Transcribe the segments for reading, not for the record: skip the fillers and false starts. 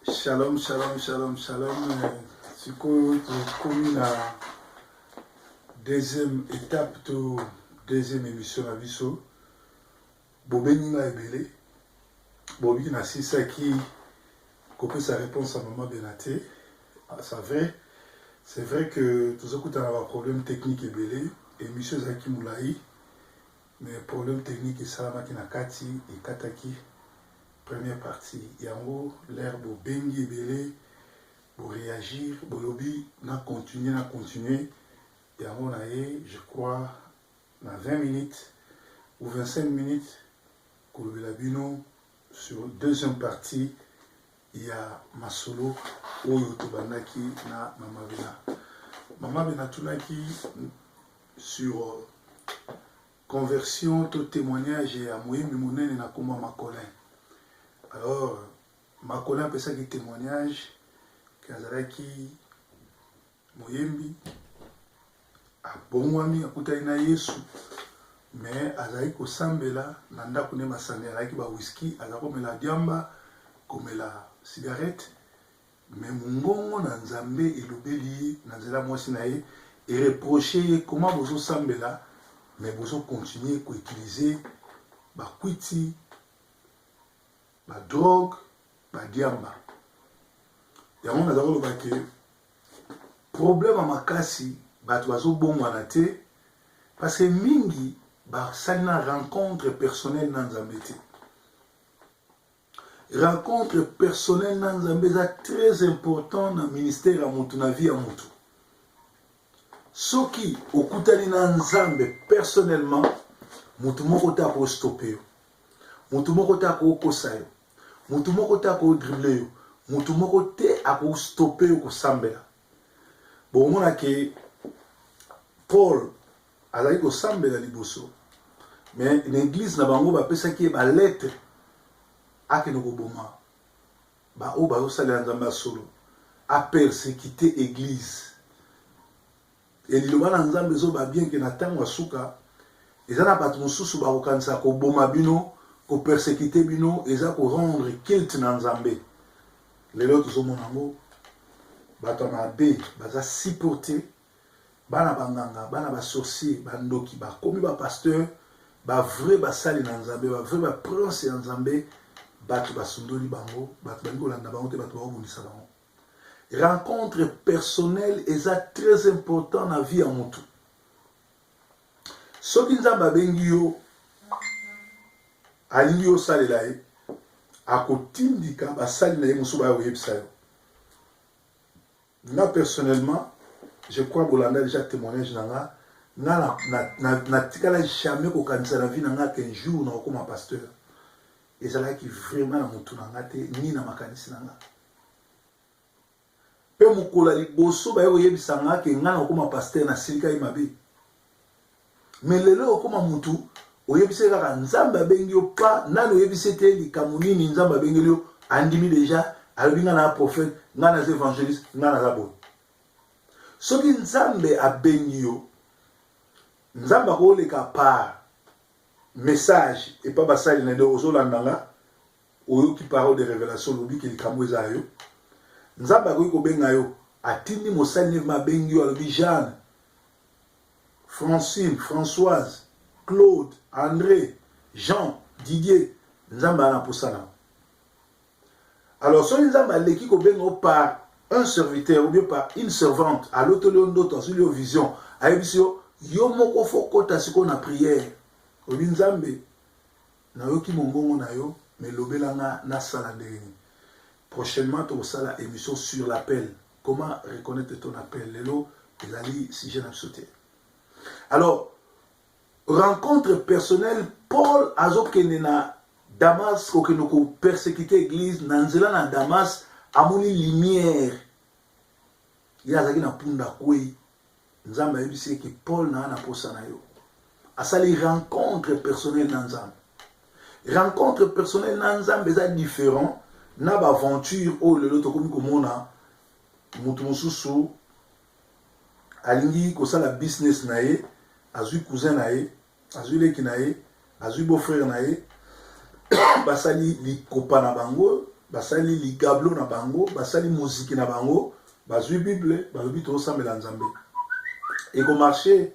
Shalom, shalom, shalom, shalom. Sikoyo tokomi na deuxième étape to deuxième émission na biso. Bobengi nga ebele. Bobi na sisa qui copie sa réponse à maman Benaté. C'est vrai que tous écoutons avoir problème technique ebele. Émission Zaki Moulaï. Mais problème technique et salama qui na kati et kataki. Première partie, yango l'air bo bengi ebele, bo réagir, bo lobi na continuer, yango na ye, je crois, na 20 minutes ou 25 minutes, kolobela bino sur deuxième partie, il y a Masolo, oyo tobandaki na Mama Bena. Mama Bena tunaki sur conversion, tout témoignage et à moyen monene na koma makolin. Alors, Makolin peut ça qui témoignage Kazaraki Moyembi a Bongwami a Kutaina Yesu, mais Azari Kosambela, Nanda Kune Masane, Azaki ba whisky, Azako me la diamba, comme la cigarette, mais Mungongo Nanzambe et l'obéli, Nanzela Mwasinae, et reprocher comment vous Sambela, mais vous continuez à utiliser ba kwiti. La drogue, la diamba. Et on a d'abord le problème à Makasi, batouazo bon manate, parce que mingi, ça n'a rencontre personnelle dans Zambété. Rencontre personnelle dans Zambété est très important dans le ministère à Moutou, dans la vie à Moutou. Ce qui, au Koutali dans Zambé, personnellement, Moutou moko ta pour stopper. Moutou moko ta pour kosayo. Mutu moko te ako dribble yo, mutu moko te ako stopper yo ko sambela. Bon mona ke Paul azali ko sambela liboso. Mais l'église na bango ba pesa ki ba lettre ake no ko boma. Ba o ba osala nzamba solo. A persécuter église. Et liloba na nzambe zo ba bien ke na tango asuka ezana batu mususu ba kokanisa ko boma bino. Pour persécuter bino et ça pour rendre culte dans Zambé. Les autres sont mon amour. Batona B, baza supporter, bana banganga, bana ba sorcier, bandoki, ba komi ba pasteur, ba vrai ba sali dans Zambé, ba vrai ba prince dans Zambé, batu ba sundoli bango, batu bango landa bango te batu ba obunisa bango. Rencontre personnelle et ça très important dans la vie en mutu. Soki nzamba bengi yo alingi osalela ye akotindika basali na ye mosusu bayoyebisa yo. Nga personnellement je crois bolanda déjà témoignage na nga natikala jamais kokanisa na vie na nga qu'un jour na okoma pasteur ezalaki vraiment na motu na nga te ni na makanisi na nga mpe mokolo ya liboso bayoyebisa nga ke nga na okoma pasteur na silika ye mabe mais lelo okoma motu oyebise kaka nzambe abengi yo pa nani oyebise te likambo nini nzambe abengeli yo andimi deja alobi nga na prophète nga na évangéliste nga na boye soki nzambe abengi yo nzambe akoleka par message epa basali na nde ozolanda nga oyoki parole de révélation lobi ke likambo eza yo nzambe akoki kobenga yo atindi mosali neve mabengi yo alobi Jeanne, Francine, Françoise, Claude, André, Jean, Didier, Nzamba na posana. Alors, si Nzamba leki ko bengo par un serviteur ou bien par une servante, à l'autre lion d'autre, sur leur vision, à ebisio, yo moko foko tasiko na prière. Obi Nzambe, na yo ki mongongo na yo, mais lobelanga na salandeni. Prochainement, tu vas la émission sur l'appel. Comment reconnaître ton appel? Lelo, ezali si je n'ai sauté. Alors, rencontre personnelle, Paul azokene na Damas kokenoko persécuter l'église nanzela na Damas amoni lumière yazaki na punda kwe nzamba yebisi ke Paul na posa na yo asali rencontre personnelle na nzamba rencontre personnelle na nzamba eza différent na ba aventure o lelo tokomi komona mutu mususu alingi kosala business na ye azui cousin na ye azui leki na ye azui beau frère na ye basali li kopa na bango basali ligablo na bango, basali musique na bango, bazui Bible, balobi to sambela nzambe. Et go marché,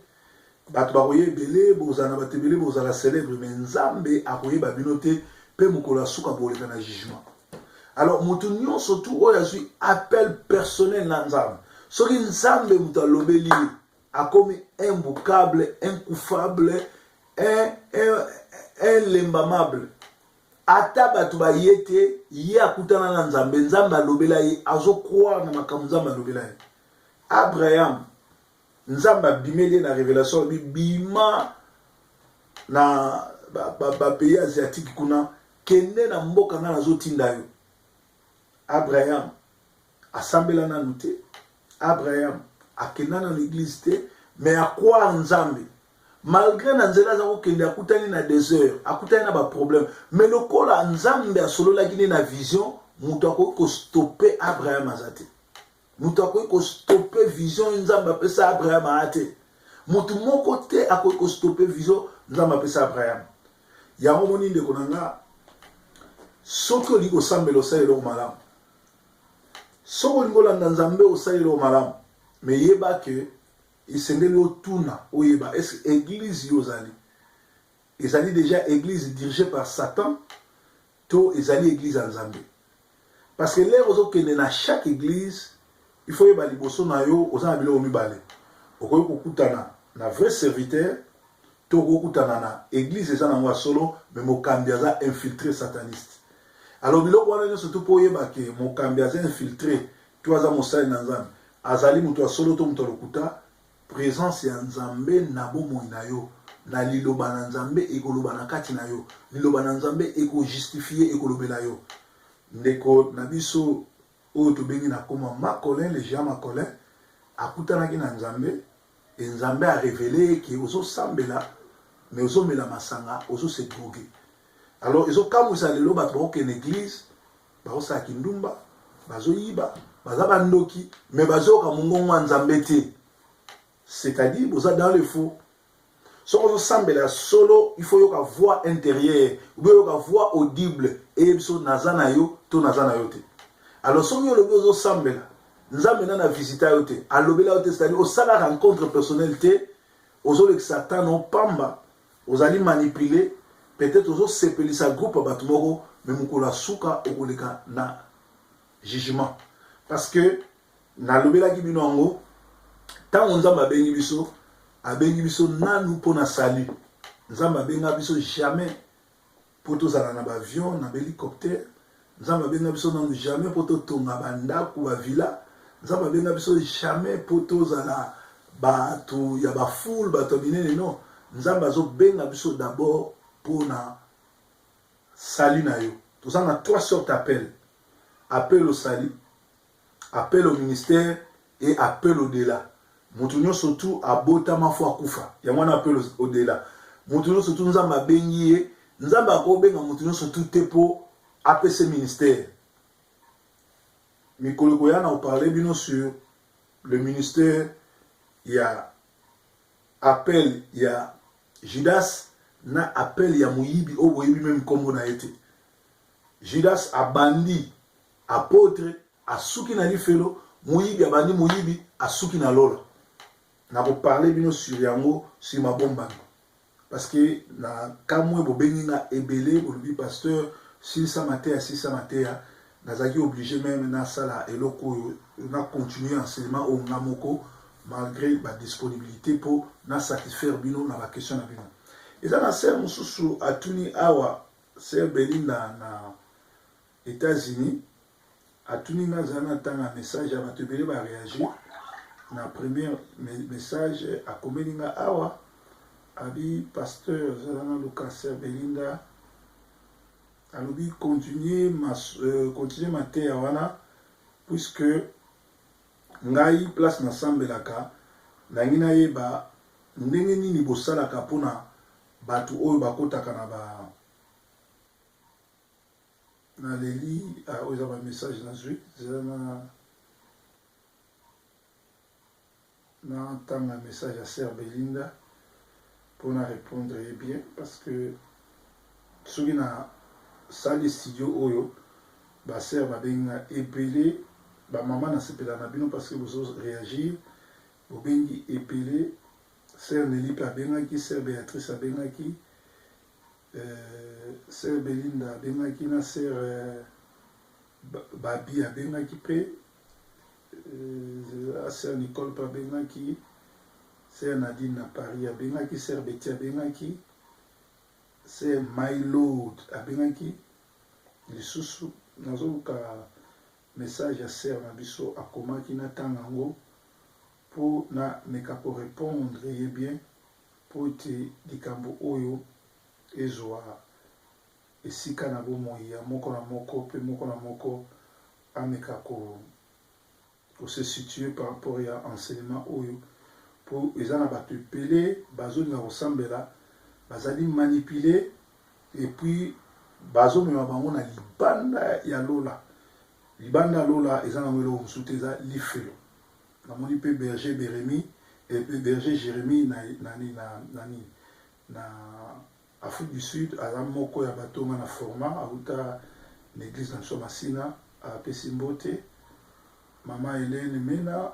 bato bakoye ebele, bozana bato ebele, bozala célèbre, mais nzambe akoye babinote, pe mukolo suka boleka na jugement. Alors, mutu nyonso tu oyo azui appel personnel na nzambe. Soki nzambe mutu alobeli akomi imboucable, incoufable, inlembamable. Ata bato bayete ye akutana na nzambe, nzambe alobela ye azo croire na makambo nzambe alobela ye. Abraham nzambe abimeli na révélation bima na ba pays asiatique kuna kende na mboka nga nazotinda yo. Abraham asambela nanu te, Abraham akenda na l'église te, mais akroire nzambe. Malgré na nzela za kokende akutani na désert, akutani na ba problème, mais lokola nzambe asololaki na vision, mutu akoki ko stopper Abraham azate. Mutu akoki ko stopper vision nzambe apesa Abraham ate. Mutu moko te akoki ko stopper vision nzambe apesa Abraham. Yango moni ndeko nanga soki olingi kosambela osaleli malamu. Soki olingi kolanda nzambe osaleli malamu, mais yeba ke isengeli otuna oyeba est-ce église yozali ezali déjà église dirigée par Satan to ezali église en Nzambe. Parce que l'air ozokende na chaque église il faut yeba liboso na yo ozana biloko mibale. Okoki kokutana na vrai serviteur to kokutana na église eza nango solo mais mokambi aza infiltré sataniste. Alors biloko wana nyonso to po yeba ke mokambi aza infiltré to aza mosali na Nzambe azali mutu solo to mutu lokuta présence ya nzambe na bomoi na yo na liloba na nzambe ekoloba na kati na yo liloba na nzambe eko justifier ekolobela yo ndeko na biso oyo tobengi na koma Macolin le Jean Macolin akutanaki na nzambe e nzambe a révélé ke ozosambela mais ozomela masanga ozose droguer. Alors ezokamwisa lelo bato bakokende église bakosalaki ndumba bazoyiba baza bandoki mais bazoyoka mongongo ya nzambe te. C'est-à-dire, vous êtes dans le faux. Si on semble la solo, il faut y avoir voix intérieure, ou bien y avoir voix audible, et so nazanayo, to nazanayote. Alors, si on y a le besoin semble là, nous avons visité à yote, à l'obéla c'est-à-dire, au salaire rencontre personnalité, aux autres Satan non pamba, aux allez manipuler, peut-être aux autres sépelis sa groupe à Batmoro, mais moukola souka au koleka na jugement. Parce que, na l'obéla qui bino ango, tant on a bengi biso nanu pona salut. Nzamba benga biso jamais poto zala na avion na hélicoptère. Nzamba benga biso nanu jamais poto tonga banda ku ba villa. Nzamba benga biso jamais poto zala bato ya ba foule bato binene non. Nzamba zo benga biso d'abord pona salut na yo. Tout ça na trois sortes d'appels. Appel au salut, appel au ministère et appel au-delà. Mutunyo surtout abota mafwa kufa ya mwana appel au-delà. Mutunyo surtout nzamba bengi nzamba ko benga mutunyo surtout tepo APC ministère. Mikolo koyana on parlait bino sur le ministère, il y a appel, il y a Judas na appel ya muyibi o boyibi même kombo na été. Judas abandi apôtre asuki na lifelo, muyibi abandi muyibi asuki na lola. Na ko parler bino sur yango sur ma bomba. Parce que na kamwe bo bengi na ebele bo lubi pasteur si ça matéa nazaki obligé même na sala eloko na continuer enseignement au ngamoko malgré ba disponibilité pour na satisfaire bino na ba question na bino. Et ça na sœur mususu atuni awa sœur Belinda na États-Unis atuni na zana tanga message à bato bele ba réagir. Na premier message à Komelinga Awa, abi pasteur Zalana Lucas Belinda, alobi continuer ma terre wana, puisque ngai place na sambelaka, na ngina yeba ndenge nini bosalaka pona batu oyo bakotaka na ba na leli oyo ba message na zui zana na entendre un message à Sœur Belinda pour nous répondre bien parce que ceux qui na salle studio oyo basere babenga ebele bamama nasepela na bino parce que bozoréagir bobengi ebele sœur Nelipe abengaki sœur Béatrice abengaki sœur Belinda abengaki na sœur Babi abengaki mpe sœur Nicole mpe abengaki sœur Nadine na Paris abengaki sœur Betty abengaki sœur Mylord abengaki lisusu nazoluka message ya sœur na biso akomaki na ntango yango mpo na meka korépondre ye bien mpo ete likambo oyo ezwa esika na bomoi ya moko na moko mpe moko na moko ameka se situer par rapport ya enseignement oyo mpo eza na bato ebele bazolinga kosambela bazali manipule epuis bazomema bango na libanda ya lola. Libanda lola eza na eloko mosusu te eza lifelo. Namoni mpe berger Bérémie et berger Jérémie na Afrique du Sud aza moko ya batonga na format auta l'église na biso Masina apesi mbote mama Hélène Mena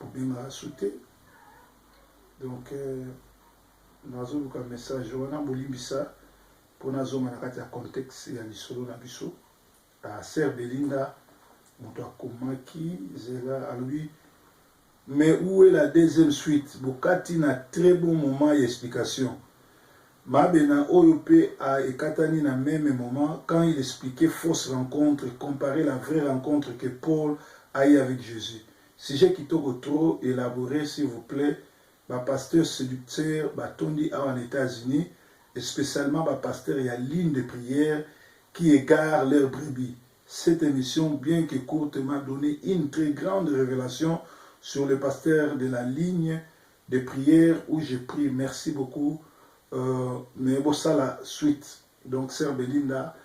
obenga sute donc nazoluka message wana bolimbisa mpona zonga na kati ya contexte ya lisolo na biso sœur Belinda moto akomaki zela alobi mais où est la deuxième suite bokati na très bon moment d'explication Mabena Oyope a ekatani na même moment quand il expliquait fausse rencontre et comparait la vraie rencontre que Paul a eu avec Jésus. Sujet qui togo trop élaboré s'il vous plaît, ba pasteur séducteur batondi en États-Unis et spécialement ba pasteur et à ligne de prière qui égare leurs brebis. Cette émission, bien que courte, m'a donné une très grande révélation sur le pasteur de la ligne de prière où j'ai pris. Merci beaucoup. Mais bon, ça la suite. Donc, sœur Belinda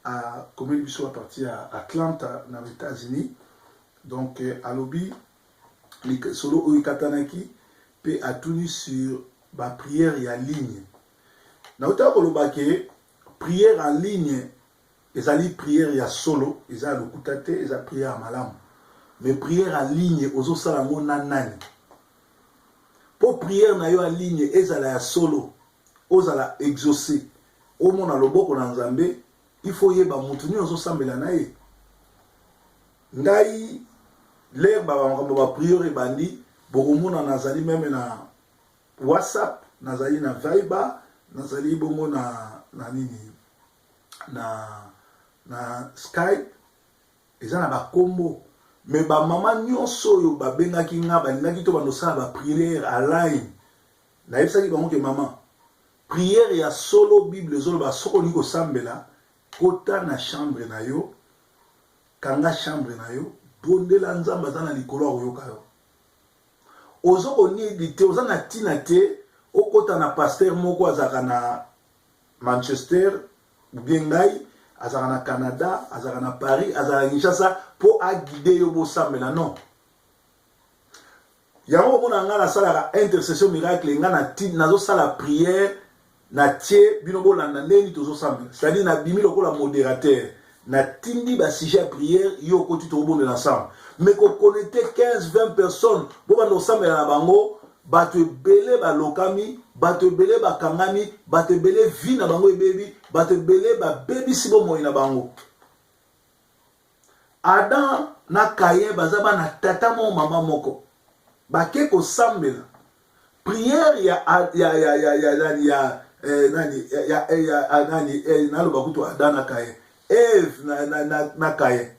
a commis à partir à Atlanta, dans les États-Unis. Donc, à l'obbi, les solo Oikatanaki, puis a tenu sur la prière et en ligne. Dans le prière en ligne, ils allaient prière et solo, ils allaient le kutate, ils allaient prière à malam. Mais prière en ligne, aux autres salamo nanani. Pour prière en ligne, ils allaient solo. Ozala exaucer au monde à loboko na nzambe il faut yeba mutu ni ozosambela na ye ngai l'air ba prière bandi bokomona nazali même na WhatsApp nazali na Viber nazali bongo na nini na Skype eza na ba kombo mais ba mama nyonso yo ba bengaki nga balingaki to bandosala ba prière à line na yebisaki bango ke mama prière ya solo Bible zolo ba soko liko sambela kota na chambre na yo kanga chambre na yo bondela nzamba zana likolo oyoka yo ozoko ni dite ozana tina te okota na pasteur moko azaka na Manchester bien ngai azaka na Canada azaka na Paris azaka na Kinshasa po a guider yo bo sambela non yango mona ngala sala intercession miracle ngana nazo sala prière na tie bino bolanda ndeni tozo sambela c'est-à-dire na bimi lokola modérateur na tindi ba sujet à prière yo koti to bonde ensemble mais ko connecter 15-20 personnes bo bando sambela na bango bato ebele ba lokami bato ebele ba kangami bato ebele vie na bango ebebi bato ebele ba baby sibo moyi na bango Adam na Kaye bazaba na tata mo mama moko bake ko sambela prière nani nalo bakutu Adam na Kaye Eve na Kaye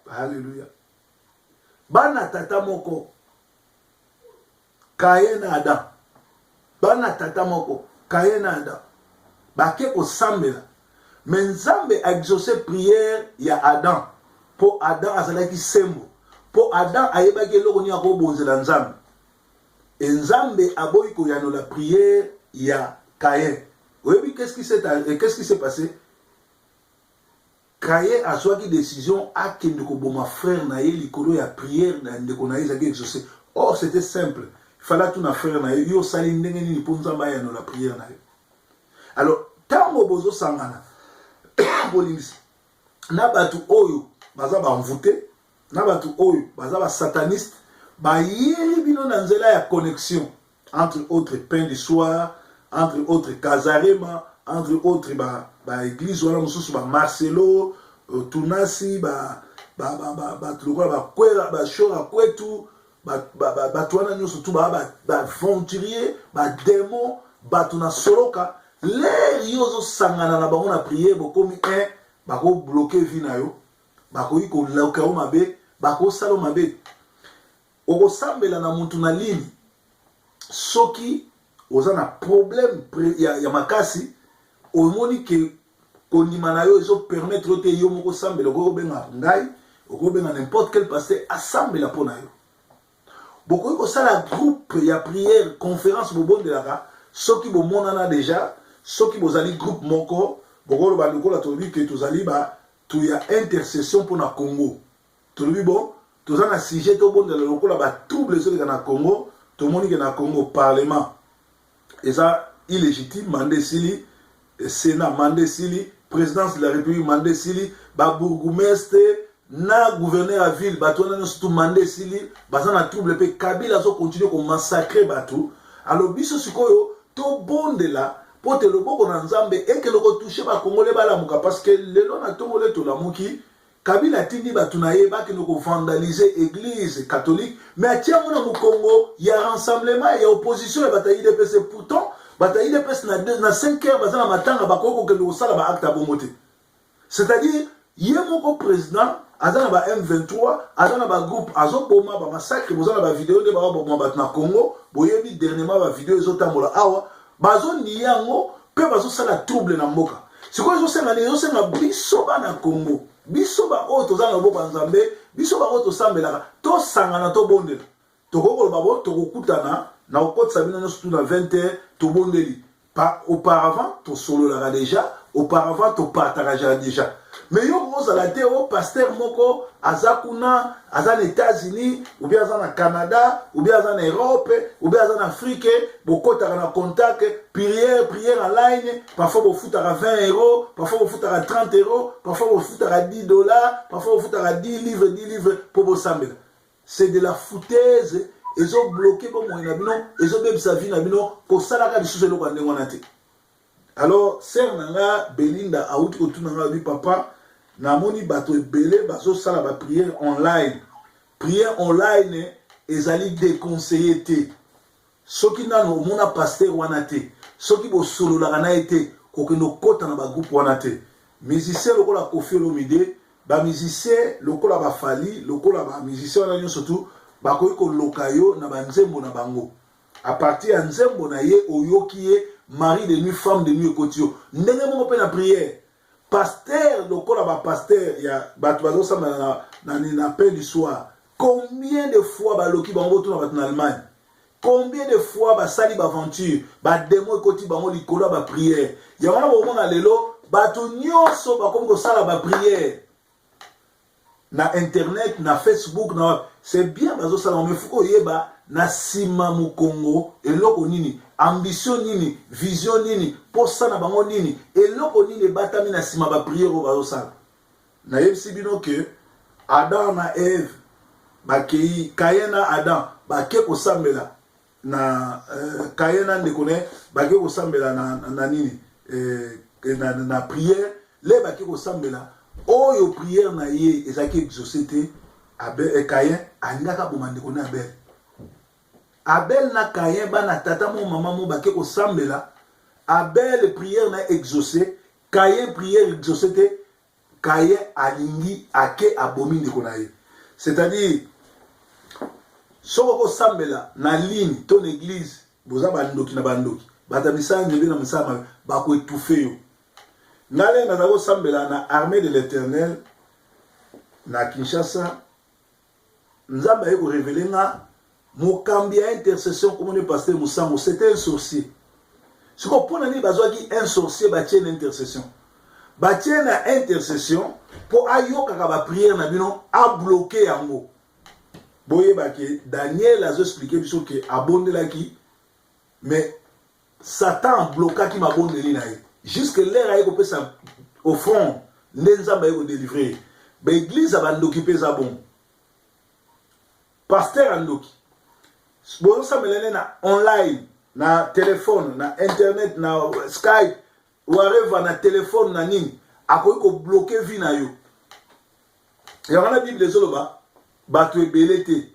Hallelujah bana tata moko Kaye na Adam bana tata moko Kaye na Adam bake ko sambela mais Nzambe a exaucé prière ya Adam pour Adam azalaki sembo pour Adam ayebaki eloko ni akobonzela Nzambe et Nzambe aboyi ko yano la prière ya Caïn. Oui, qu'est-ce qui s'est passé? Caïn a choisi décision à qu'il ne koboma frère na ye likolo ya prière na ndeko na ezaki exaucé. Or c'était simple. Il fallait tout na frère na ye yo sali ndenge ni po Nzambe yano la prière na ye. Alors tango bozo sangana bolingisi na batu oyo baza ba envoûté na batu oyo baza ba sataniste ba yeli bino na nzela ya connexion entre autres pain du soir, entre autres Kazarema, entre autres ba église wala mususu ba Marcelo Tunasi ba tulokola ba kwela ba shora kwetu ba tuana nyoso tu ba aventurier ba démon ba tuna soloka les yozo sangana na bango na prier bokomi un bako bloquer vie na yo bako iko lauka o mabe bako salo mabe oko sambela na muntu na lini soki oza na problème ya makasi omoni ke kondima na yo ezo permettre te yo moko sambela ko benga ngai ko benga n'importe quel pasteur assemble po na yo boko ko sala groupe ya prière conférence bobondelaka soki bomonana déjà soki bozali groupe moko boko ba lokola tolobi ke tozali ba tu ya intercession pour na Congo tolobi bon toza na sujet to bondela lokola ba trouble zo na Congo to moni ke na Congo parlement eza illégitime mandé sili Sénat mandé sili présidence de la République mandé sili ba bourgmestre na gouverneur à ville bato na surtout mandé sili baza na trouble pe Kabila zo continuer ko massacrer bato alors biso sikoyo to bondela pour te le boko na nzambe et que le retoucher ba congolais bala muka parce que lelo na tongolais to la muki Kabila tindi bato na ye ba ke no ko vandaliser église catholique mais atia mona mu Congo il y a rassemblement il y a opposition et bataille de PC pourtant bataille de PC na 5 heures baza na matanga ba ko ke no sala ba acte abomoté c'est-à-dire yé moko président azana ba M23 azana ba groupe azoboma ba massacre bozana ba vidéo de ba boma bat na Congo boyebi dernièrement ba vidéo ezotambola awa bazo niyango pe bazo sala trouble na mboka sikoyo ezosenga ezosenga biso ba na Congo biso ba oyo tozana bo banzambe biso ba oyo tosambelaka tosangana tobondela tokokoloba bo tokokutana na okotisa bino nyonso tu na 20h tobondeli pas auparavant tosololaka déjà auparavant topartageaka déjà mais yo kozala te o pasteur moko aza kuna aza na États-Unis ou bien aza na Canada ou bien aza na Europe ou bien aza na Afrique bokotaka na contact prière en ligne parfois bofutaka 20 €, parfois bofutaka 30 €, parfois bofutaka 10 $, parfois bofutaka 10 livres pour bosambela c'est de la foutaise ezo bloquer bo moyen na bino ezo bebisa vie na bino kosalaka lisusu eloko ndenge wana te. Alors sœur nanga Belinda auti kotuna nga bi papa na moni bato ebele bazo sala ba prière online ezali déconseillé te soki nano mona pasteur wana te soki bo solo la kana ete kokendo kota na ba groupe wana te musicien lokola Koffi Olomide ba musicien lokola ba Fali lokola ba musicien wana surtout ba koyi ko lokayo na ba nzembo na bango à partir ya nzembo na ye oyoki ye mari de nuit femme de nuit ekotio ndenge moko pe na prière pasteur lokola ba pasteur ya bato bazosamba na pain du soir combien de fois baloki bango tuna bato na Allemagne combien de fois basali baventure bademo ekoti bango likolo ba prière ya wana bomona lelo bato nyonso bakomi kosala ba prière na internet na Facebook na c'est bien bazosala mais faut yeba na sima mu Congo eloko nini ambition nini vision nini posa na bango nini eloko nini batami na sima ba prière bazosala na yebisi bino ke Adam na Eve bakei Kayena Adam bake kosambela na Kayena ndekone bake kosambela na nini na prière le bake kosambela oyo prière na ye ezaki exaucé te Abel Caïn alingaka bomande kona Abel na Caïn bana tata mo maman mo bake ko sambela Abel prière na exaucé Caïn prière exaucé te Caïn alingi ake abomi ndekona ye c'est-à-dire soko ko sambela na ligne ton église boza bandoki na bandoki batamisa ngebe na musama bako étouffer yo nale na zako sambela na armée de l'Éternel na Kinshasa nzamba yeko révéler nga mokambi ya intercession comme le pasteur Moussango c'était un sorcier ce qu'on pona ni bazwaki un sorcier batie na intercession batie na intercession pour ayoka ka ba prière na bino a bloquer yango boye baki Daniel a expliqué biso que abondelaki mais Satan bloquaki mabondeli na ye jusque l'air aye kopesa offrande nde nzambe aye kodélivrer baeglise abandoki mpe eza bon pasteur andoki bozosambela na online na telefone na internet na Skype wherever na telefone na nini akoki kobloke vi na yo yango na bible ezoloba bato ebele te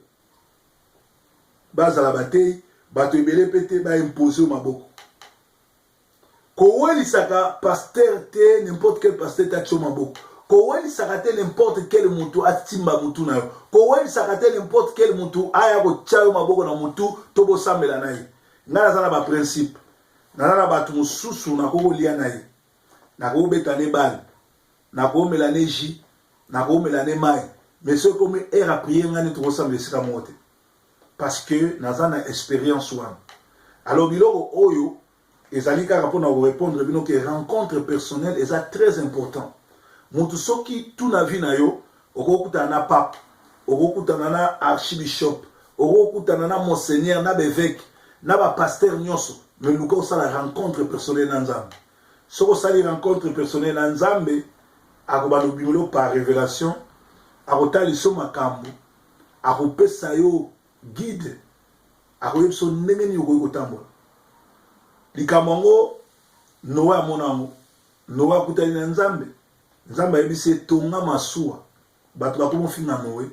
bazala batei bato ebele mpe te baimpose maboko kowelisaka pasteur te n'importe quel pasteur te atio maboko kowelisaka te n'importe quel mutu atimba mutu na yo kowelisaka te n'importe quel mutu aya kotia yo maboko na mutu to bosambela na ye ngai naza na baprincipe naza na bato mosusu nakokolia na ye nakobeta ne bale nakomela ne ji nakomela ne mai mais soki komi ere aprie ngai nde tokosambela esika moko te parce que naza na expérience wana alors biloko oyo ezali kaka mpona korépondre bino ke rencontre personnelle eza très important mutu soki tuna vi na yo okokutana na pape okokutana na archibishop okokutana na monseigneur na bevêque na bapaster nyonso mais luka osala rencontre personnelle na nzambe soki osali rencontre personnelle na nzambe akobanda bimelo par révélation akotalisa makambo akopesa yo guide akoyebisa ndenge nini okoki kotambola likambo yango noa amona yango noa akutani na nzambe nzambe ayebisi etonga masuwa bato bakomofinga noe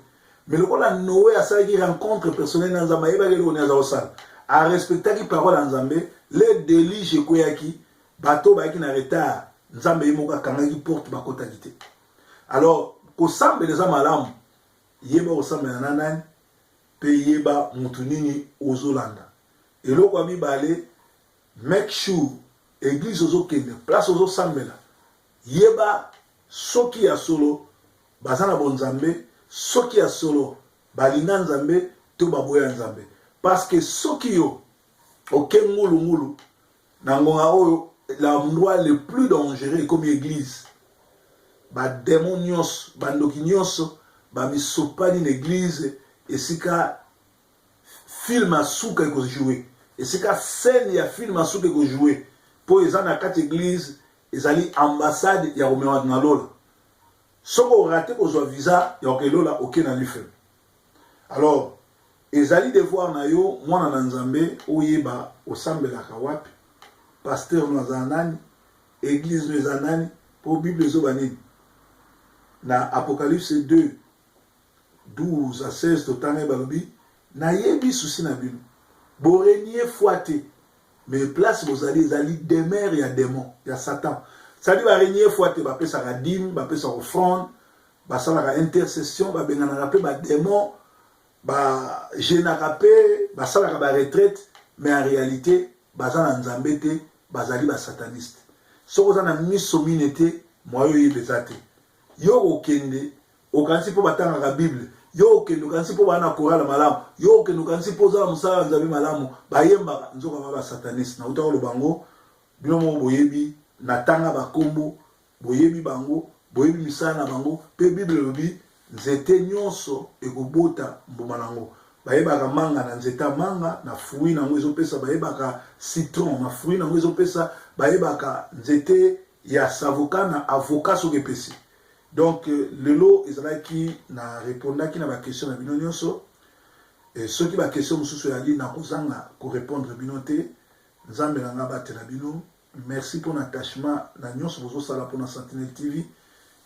mais lokola noe asalaki rencontre personnelle na nzambe ayebaki eloko nini aza kosala arespectaki parole ya nzambe le délige ekweyaki bato bayaki na retard nzambe ye moko akangaki porte bakotaki te alors kosambela eza malamu yeba kosambela na nani mpe yeba mutu nini ozolanda eloko ya mibale make sure église ozokende place ozosambela yeba soki ya solo baza na bonzambe soki ya solo balinga nzambe to baboya nzambe parce que soki yo oke ngulungulu na ngonga oyo l'endroit le plus dangereux comme église badémon nyonso bandoki nyonso bamisopani na église esika film asuka ekojoue esika scène ya film asuka ekojoue mpo eza na kati église ezali ambassade ya komema na lola soki orate kozwa visa ya kokelola oke na life alors ezali devoir na yo mwana na nzambe oyeba osambelaka wapi pasteur no aza nani église no eza nani mpo bible ezoba nini na apocalypse 2 12 à 16 totanga balobi nayebi susi na bino borenie foi te mais place bozali ezali demeure ya démon ya satan sadi barenie foi te bapesaka dîme bapesaka offrande basalaka intercession babenganaka mpe badémon bagenaka mpe basalaka baretraite mais en réalité baza na nzambe te bazali basataniste soki oza na miso mine te mwa yo yeba eza te yo okende okanisi mpo batangaka bible yo okende okanisi mpo baa na korala malamu yo okende okanisi mpo ozala mosala ya nzambe malamu bayembaka nzoka ba basataniste na utaka oloba bango bino moko boyebi na tanga bakombo boyebi bango boyebi misala na bango mpe bible elobi nzete nyonso ekobota mbuma nango bayebaka manga na nzeta manga na fruit nango ezopesa bayebaka citron na fruit nango ezopesa bayebaka nzete ya savoka na avocat soki epesi donc lelo ezalaki na répondaki na baquestion na bino nyonso soki baquestion mosusu yali na kozanga korépondre bino te nzambe na nga batela bino merci pour l'attachement na nyonso bozosala mpona Sentinelle TV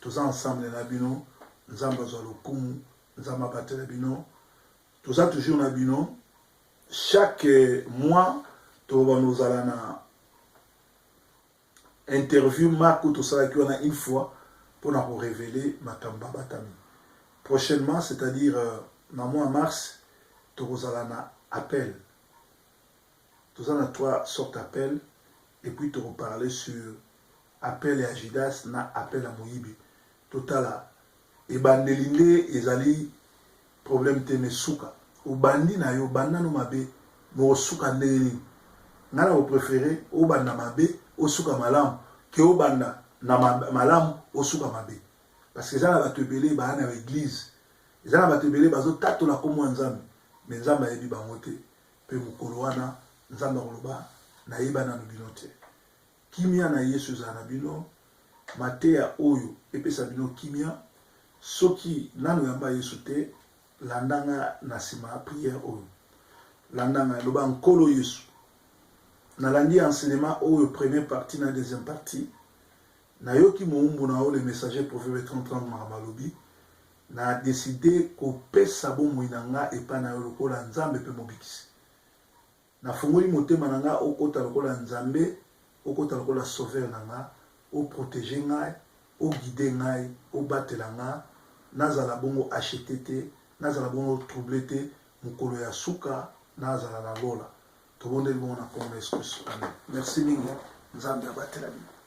toza ensemble na bino nzambe azwa lokumu nzambe abatela bino toza toujours na bino chaque mois toba nozala na interview marque tosalaki wana une fois pour nous révéler Matamba Batami. Prochainement, c'est-à-dire dans le mois de mars, nous allons appel. Nous allons trois sortes d'appels et puis nous parler sur appel à Judas na appel à Moïbi. Total et bandelinde ezali problème te mesuka. Ou bandi na yo banda no mabe mo suka ndeni. Ngana o préféré o banda mabe o suka malam ke o banda na malamu osuka mabe parce que ça na bato ebele ba na église ça na bato ebele bazo tatola komo nzambe mais nzambe ayebi bango te pe mokolo wana nzambe akoloba nayeba na bino te kimia na Yesu za na bino mateya oyo epesa bino kimia soki nano yamba Yesu te landanga na sima prière oyo landanga loba nkolo Yesu nalandi enseignement oyo première partie na deuxième partie na yoki moumbu na o le messager prophète 30 malobi na décidé ko pesa bomoi nanga epa na lokola nzambe pe mobikisi na fungoli motema nanga okota lokola nzambe okota lokola sauveur nanga o protéger ngai o guider ngai o batela nga nazala bongo acheter te nazala bongo troubler te mukolo ya suka nazala na lola tobondeli bongo na komona Yesu Kristo amen merci mingi nzambe abatela bino